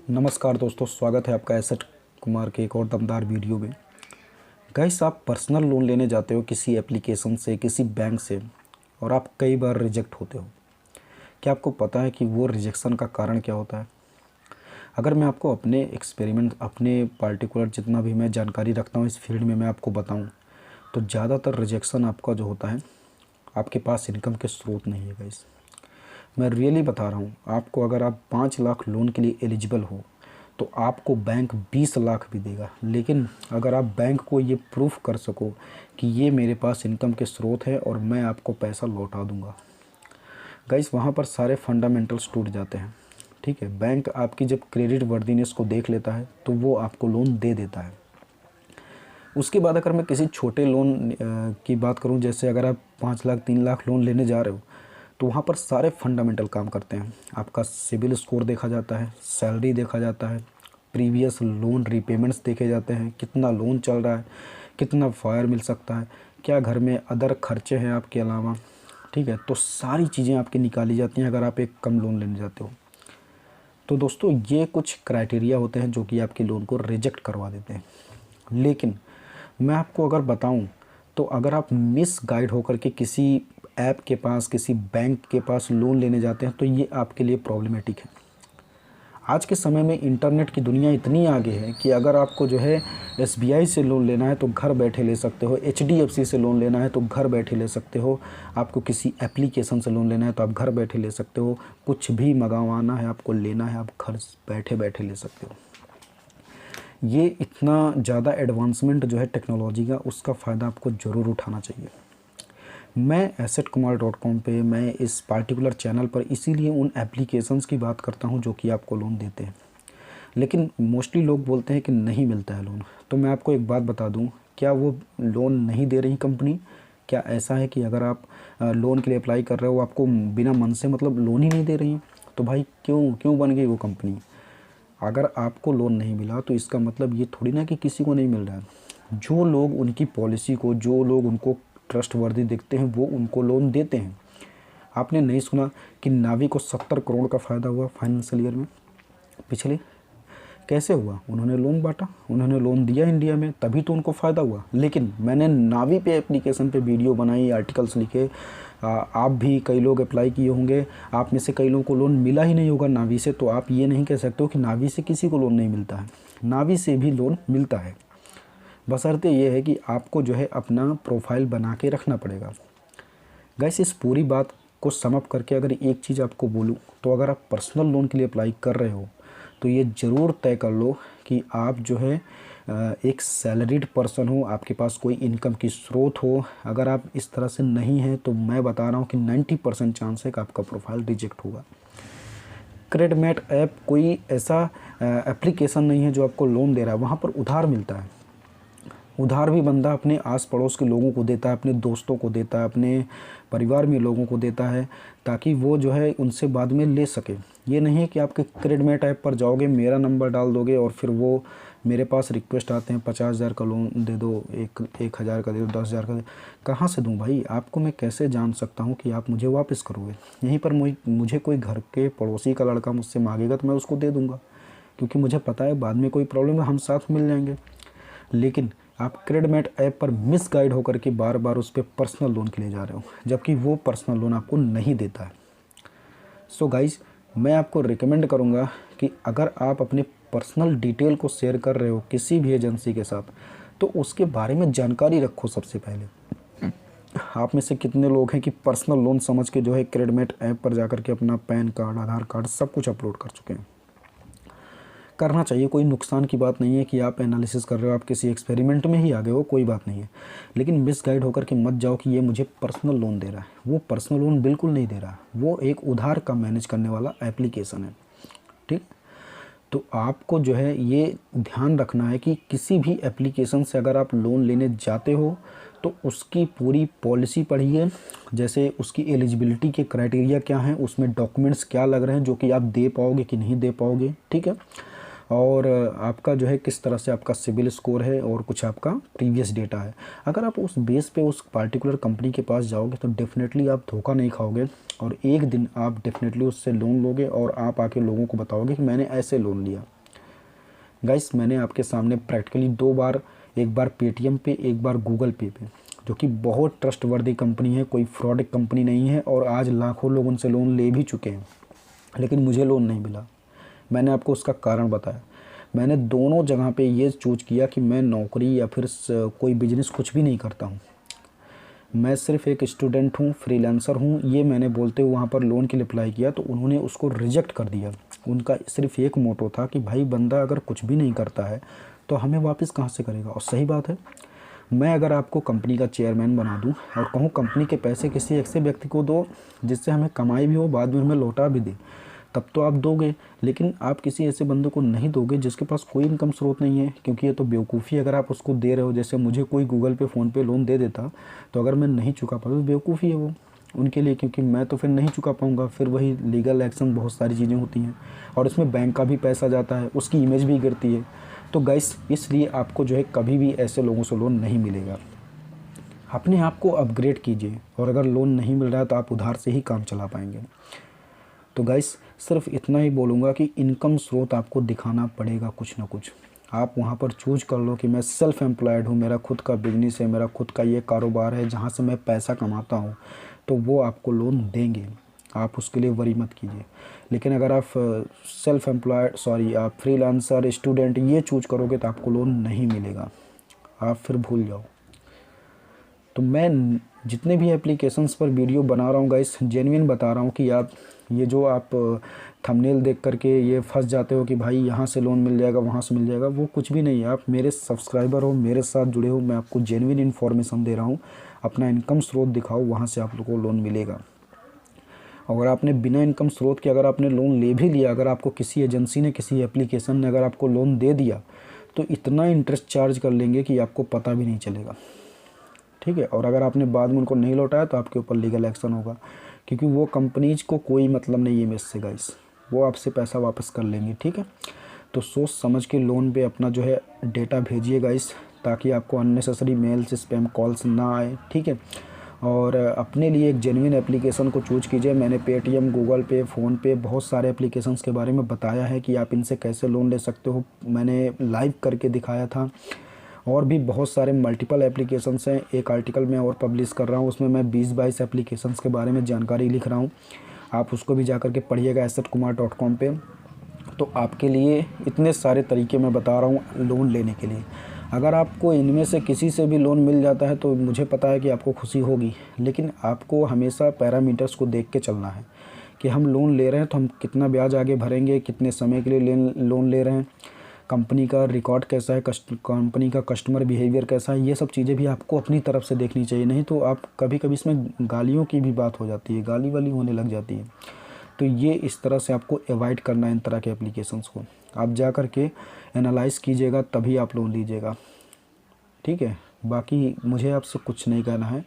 नमस्कार दोस्तों, स्वागत है आपका एसेट कुमार के एक और दमदार वीडियो में। गाइस, आप पर्सनल लोन लेने जाते हो किसी एप्लीकेशन से, किसी बैंक से, और आप कई बार रिजेक्ट होते हो। क्या आपको पता है कि वो रिजेक्शन का कारण क्या होता है? अगर मैं आपको अपने एक्सपेरिमेंट, अपने पार्टिकुलर जितना भी मैं जानकारी रखता हूँ इस फील्ड में, मैं आपको बताऊँ तो ज़्यादातर रिजेक्शन आपका जो होता है, आपके पास इनकम के स्रोत नहीं है। गाइस, मैं रियली बता रहा हूँ आपको, अगर आप 5 लाख लोन के लिए एलिजिबल हो तो आपको बैंक 20 लाख भी देगा। लेकिन अगर आप बैंक को ये प्रूफ कर सको कि ये मेरे पास इनकम के स्रोत है और मैं आपको पैसा लौटा दूंगा, गाइस, वहाँ पर सारे फंडामेंटल्स टूट जाते हैं। ठीक है, बैंक आपकी जब क्रेडिट वर्दीनेस को देख लेता है तो वो आपको लोन दे देता है। उसके बाद अगर मैं किसी छोटे लोन की बात करूं, जैसे अगर आप 5 लाख 3 लाख लोन लेने जा रहे हो, तो वहाँ पर सारे फंडामेंटल काम करते हैं। आपका सिबिल स्कोर देखा जाता है, सैलरी देखा जाता है, प्रीवियस लोन रीपेमेंट्स देखे जाते हैं, कितना लोन चल रहा है, कितना फायर मिल सकता है, क्या घर में अदर खर्चे हैं आपके अलावा। ठीक है, तो सारी चीज़ें आपकी निकाली जाती हैं अगर आप एक कम लोन लेने जाते हो। तो दोस्तों, ये कुछ क्राइटेरिया होते हैं जो कि आपके लोन को रिजेक्ट करवा देते हैं। लेकिन मैं आपको अगर बताऊं तो अगर आप मिस गाइड होकर के किसी ऐप के पास, किसी बैंक के पास लोन लेने जाते हैं तो ये आपके लिए प्रॉब्लमेटिक है। आज के समय में इंटरनेट की दुनिया इतनी आगे है कि अगर आपको जो है एसबीआई से लोन लेना है तो घर बैठे ले सकते हो, एचडीएफसी से लोन लेना है तो घर बैठे ले सकते हो, आपको किसी एप्लीकेशन से लोन लेना है तो आप घर बैठे ले सकते हो, कुछ भी मंगवाना है, आपको लेना है, आप घर बैठे बैठे ले सकते हो। ये इतना ज़्यादा एडवांसमेंट जो है टेक्नोलॉजी का, उसका फ़ायदा आपको ज़रूर उठाना चाहिए। मैं assetkumar.com पे, मैं इस पार्टिकुलर चैनल पर इसीलिए उन एप्लीकेशंस की बात करता हूँ जो कि आपको लोन देते हैं। लेकिन मोस्टली लोग बोलते हैं कि नहीं मिलता है लोन। तो मैं आपको एक बात बता दूँ, क्या वो लोन नहीं दे रही कंपनी? क्या ऐसा है कि अगर आप लोन के लिए अप्लाई कर रहे हो, आपको बिना मन से मतलब लोन ही नहीं दे रही? तो भाई क्यों क्यों बन गई वो कंपनी? अगर आपको लोन नहीं मिला तो इसका मतलब ये थोड़ी ना कि किसी को नहीं मिल रहा है। जो लोग उनकी पॉलिसी को, जो लोग उनको ट्रस्टवर्दी देखते हैं, वो उनको लोन देते हैं। आपने नहीं सुना कि नावी को 70 करोड़ का फ़ायदा हुआ फाइनेंशियल ईयर में पिछले? कैसे हुआ? उन्होंने लोन बांटा, उन्होंने लोन दिया इंडिया में, तभी तो उनको फ़ायदा हुआ। लेकिन मैंने नावी पे एप्लीकेशन पे वीडियो बनाई, आर्टिकल्स लिखे, आप भी कई लोग अप्लाई किए होंगे, आप में से कई लोगों को लोन मिला ही नहीं होगा नावी से। तो आप ये नहीं कह सकते हो कि नावी से किसी को लोन नहीं मिलता है। नावी से भी लोन मिलता है, बशर्ते ये है कि आपको जो है अपना प्रोफाइल बना के रखना पड़ेगा। गैस, इस पूरी बात को सम अप करके अगर एक चीज़ आपको बोलूँ तो अगर आप पर्सनल लोन के लिए अप्लाई कर रहे हो तो ये ज़रूर तय कर लो कि आप जो है एक सैलरीड पर्सन हो, आपके पास कोई इनकम की स्रोत हो। अगर आप इस तरह से नहीं हैं तो मैं बता रहा हूँ कि 90% चांस है कि आपका प्रोफाइल रिजेक्ट होगा। क्रेडमेट ऐप कोई ऐसा एप्लीकेशन नहीं है जो आपको लोन दे रहा है, वहाँ पर उधार मिलता है। उधार भी बंदा अपने आस पड़ोस के लोगों को देता है, अपने दोस्तों को देता है, अपने परिवार में लोगों को देता है, ताकि वो जो है उनसे बाद में ले सके। ये नहीं है कि आपके क्रेडमेट ऐप पर जाओगे, मेरा नंबर डाल दोगे और फिर वो मेरे पास रिक्वेस्ट आते हैं 50,000 का लोन दे दो, 1,000 का दे दो, 10,000 का दे। कहाँ से दूँ भाई? आपको मैं कैसे जान सकता हूँ कि आप मुझे वापस करोगे? यहीं पर मुझे कोई घर के पड़ोसी का लड़का मुझसे मांगेगा तो मैं उसको दे दूँगा, क्योंकि मुझे पता है बाद में कोई प्रॉब्लम है हम साथ मिल जाएंगे। लेकिन आप क्रेडमेट ऐप पर मिसगाइड होकर के बार बार उस पर पर्सनल लोन के लिए जा रहे हो, जबकि वो पर्सनल लोन आपको नहीं देता है। सो गाइज, मैं आपको रिकमेंड करूँगा कि अगर आप अपने पर्सनल डिटेल को शेयर कर रहे हो किसी भी एजेंसी के साथ, तो उसके बारे में जानकारी रखो सबसे पहले। आप में से कितने लोग हैं कि पर्सनल लोन समझ के जो है क्रेडमेट ऐप पर जाकर के अपना पैन कार्ड, आधार कार्ड सब कुछ अपलोड कर चुके हैं? करना चाहिए, कोई नुकसान की बात नहीं है कि आप एनालिसिस कर रहे हो, आप किसी एक्सपेरिमेंट में ही आ गए हो, कोई बात नहीं है। लेकिन मिसगाइड होकर के मत जाओ कि ये मुझे पर्सनल लोन दे रहा है। वो पर्सनल लोन बिल्कुल नहीं दे रहा है, वो एक उधार का मैनेज करने वाला एप्लीकेशन है। ठीक, तो आपको जो है ये ध्यान रखना है कि किसी भी एप्लीकेशन से अगर आप लोन लेने जाते हो तो उसकी पूरी पॉलिसी पढ़िए। जैसे उसकी एलिजिबिलिटी के क्राइटेरिया क्या हैं, उसमें डॉक्यूमेंट्स क्या लग रहे हैं जो कि आप दे पाओगे कि नहीं दे पाओगे। ठीक है, और आपका जो है किस तरह से आपका सिबिल स्कोर है और कुछ आपका प्रीवियस डेटा है। अगर आप उस बेस पे उस पार्टिकुलर कंपनी के पास जाओगे तो डेफिनेटली आप धोखा नहीं खाओगे, और एक दिन आप डेफिनेटली उससे लोन लोगे और आप आके लोगों को बताओगे कि मैंने ऐसे लोन लिया। गाइस मैंने आपके सामने प्रैक्टिकली 2 बार, एक बार पेटीएम पे, एक बार गूगल पे पे, जो कि बहुत ट्रस्टवर्दी कंपनी है, कोई फ्रॉड कंपनी नहीं है, और आज लाखों लोग उनसे लोन ले भी चुके हैं, लेकिन मुझे लोन नहीं मिला। मैंने आपको उसका कारण बताया। मैंने दोनों जगह पे ये चूज़ किया कि मैं नौकरी या फिर कोई बिजनेस कुछ भी नहीं करता हूँ, मैं सिर्फ़ एक स्टूडेंट हूँ, फ्रीलांसर हूँ, ये मैंने बोलते हुए वहाँ पर लोन के लिए अप्लाई किया, तो उन्होंने उसको रिजेक्ट कर दिया। उनका सिर्फ़ एक मोटो था कि भाई बंदा अगर कुछ भी नहीं करता है तो हमें वापस कहाँ से करेगा। और सही बात है, मैं अगर आपको कंपनी का चेयरमैन बना दूँ और कहूँ कंपनी के पैसे किसी ऐसे व्यक्ति को दो जिससे हमें कमाई भी हो, बाद में हमें लौटा भी दे, तब तो आप दोगे। लेकिन आप किसी ऐसे बंदे को नहीं दोगे जिसके पास कोई इनकम स्रोत नहीं है, क्योंकि ये तो बेवकूफ़ी। अगर आप उसको दे रहे हो, जैसे मुझे कोई गूगल पे, फ़ोन पे लोन दे देता, तो अगर मैं नहीं चुका पाता तो बेवकूफ़ी है वो उनके लिए, क्योंकि मैं तो फिर नहीं चुका पाऊँगा, फिर वही लीगल एक्शन, बहुत सारी चीज़ें होती हैं, और इसमें बैंक का भी पैसा जाता है, उसकी इमेज भी गिरती है। तो गाइस इसलिए आपको जो है कभी भी ऐसे लोगों से लोन नहीं मिलेगा। अपने आप को अपग्रेड कीजिए, और अगर लोन नहीं मिल रहा है तो आप उधार से ही काम चला पाएंगे। तो गाइस सिर्फ इतना ही बोलूँगा कि इनकम स्रोत आपको दिखाना पड़ेगा कुछ ना कुछ। आप वहाँ पर चूज कर लो कि मैं सेल्फ एम्प्लॉयड हूँ, मेरा खुद का बिजनेस है, मेरा खुद का ये कारोबार है जहाँ से मैं पैसा कमाता हूँ, तो वो आपको लोन देंगे, आप उसके लिए वरी मत कीजिए। लेकिन अगर आप सेल्फ एम्प्लॉयड आप फ्रीलांसर, स्टूडेंट ये चूज करोगे तो आपको लोन नहीं मिलेगा, आप फिर भूल जाओ। तो मैं जितने भी एप्लीकेशंस पर वीडियो बना रहा हूँ गाइस, जेन्युइन बता रहा हूँ कि आप ये जो आप थंबनेल देख करके ये फंस जाते हो कि भाई यहाँ से लोन मिल जाएगा, वहाँ से मिल जाएगा, वो कुछ भी नहीं है। आप मेरे सब्सक्राइबर हो, मेरे साथ जुड़े हो, मैं आपको जेन्युइन इन्फॉर्मेशन दे रहा हूँ। अपना इनकम स्रोत दिखाओ, वहाँ से आप लोगों को लोन मिलेगा। अगर आपने बिना इनकम स्रोत के अगर आपने लोन ले भी लिया, अगर आपको किसी एजेंसी ने, किसी एप्लीकेशन ने अगर आपको लोन दे दिया, तो इतना इंटरेस्ट चार्ज कर लेंगे कि आपको पता भी नहीं चलेगा, ठीक है। और अगर आपने बाद में उनको नहीं लौटाया तो आपके ऊपर लीगल एक्शन होगा, क्योंकि वो कंपनीज को कोई मतलब नहीं है इससे गाइस, वो आपसे पैसा वापस कर लेंगे, ठीक है। तो सोच समझ के लोन पे अपना जो है डेटा भेजिए गाइस, ताकि आपको अननेसेसरी मेल्स, स्पैम कॉल्स ना आए, ठीक है। और अपने लिए एक जेन्युइन एप्लीकेशन को चूज कीजिए। मैंने पेटीएम, गूगल पे, फ़ोन पे, बहुत सारे एप्लीकेशंस के बारे में बताया है कि आप इनसे कैसे लोन ले सकते हो, मैंने लाइव करके दिखाया था। और भी बहुत सारे मल्टीपल एप्लीकेशंस हैं, एक आर्टिकल मैं और पब्लिश कर रहा हूँ, उसमें मैं 20-22 एप्लीकेशंस के बारे में जानकारी लिख रहा हूँ, आप उसको भी जा कर के पढ़िएगा assetkumar.com पे। तो आपके लिए इतने सारे तरीके मैं बता रहा हूँ लोन लेने के लिए। अगर आपको इनमें से किसी से भी लोन मिल जाता है तो मुझे पता है कि आपको खुशी होगी, लेकिन आपको हमेशा पैरामीटर्स को देख के चलना है कि हम लोन ले रहे हैं तो हम कितना ब्याज आगे भरेंगे, कितने समय के लिए लोन ले रहे हैं, कंपनी का रिकॉर्ड कैसा है, कंपनी का कस्टमर बिहेवियर कैसा है, ये सब चीज़ें भी आपको अपनी तरफ से देखनी चाहिए। नहीं तो आप कभी कभी इसमें गालियों की भी बात हो जाती है, गाली वाली होने लग जाती है। तो ये इस तरह से आपको अवॉइड करना है इन तरह के एप्लीकेशंस को। आप जा कर के एनालाइज़ कीजिएगा, तभी आप लोन लीजिएगा, ठीक है। बाकी मुझे आपसे कुछ नहीं कहना है,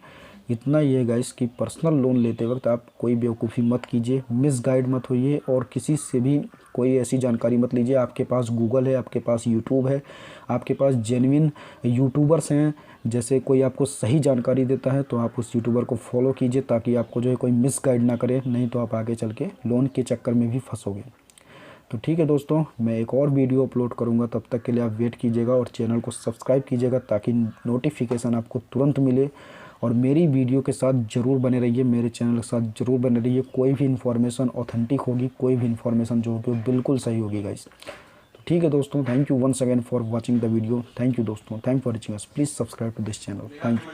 इतना ही है गाइस कि पर्सनल लोन लेते वक्त आप कोई बेवकूफ़ी मत कीजिए, मिसगाइड मत होइए, और किसी से भी कोई ऐसी जानकारी मत लीजिए। आपके पास गूगल है, आपके पास यूट्यूब है, आपके पास जेन्युइन यूट्यूबर्स हैं, जैसे कोई आपको सही जानकारी देता है तो आप उस यूट्यूबर को फॉलो कीजिए, ताकि आपको जो है कोई मिसगाइड ना करे, नहीं तो आप आगे चल के लोन के चक्कर में भी फंसोगे। तो ठीक है दोस्तों, मैं एक और वीडियो अपलोड करूंगा, तब तक के लिए आप वेट कीजिएगा और चैनल को सब्सक्राइब कीजिएगा, ताकि नोटिफिकेशन आपको तुरंत मिले। और मेरी वीडियो के साथ ज़रूर बने रहिए, मेरे चैनल के साथ ज़रूर बने रहिए। कोई भी इन्फॉर्मेशन ऑथेंटिक होगी, कोई भी इन्फॉर्मेशन जो होगी वो बिल्कुल सही होगी गाइस। तो ठीक है दोस्तों, thank you once again for watching the video. Thank you दोस्तों, thank for watching us. Please subscribe to this channel. Thank you.